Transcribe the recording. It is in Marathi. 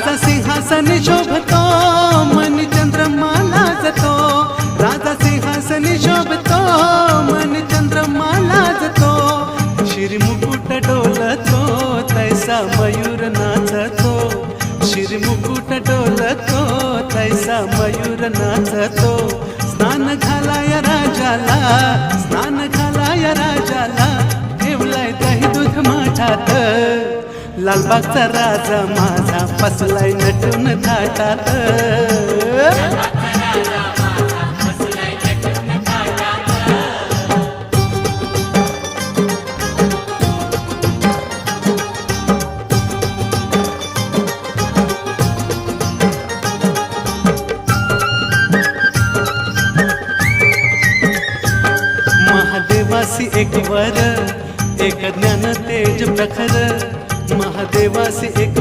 राजा सिंहासन शोभतो मन चंद्रमा लाजतो, राजा सिंहासन शोभतो मन चंद्रमा लाजतो, शिरमुकुट डोलतो तैसा मयूर नाचतो, शिरमुकुट डोलतो तैसा मयूर नाचतो, स्नान घालाया राजाला, स्नान घालाया राजाला, ठेवलाय दही दूध माठात, लालबागचा राजा माझा बसलाय नटून थाटात. महादेवासी एक वर एक ज्ञान तेज प्रखर, महादेवासी एक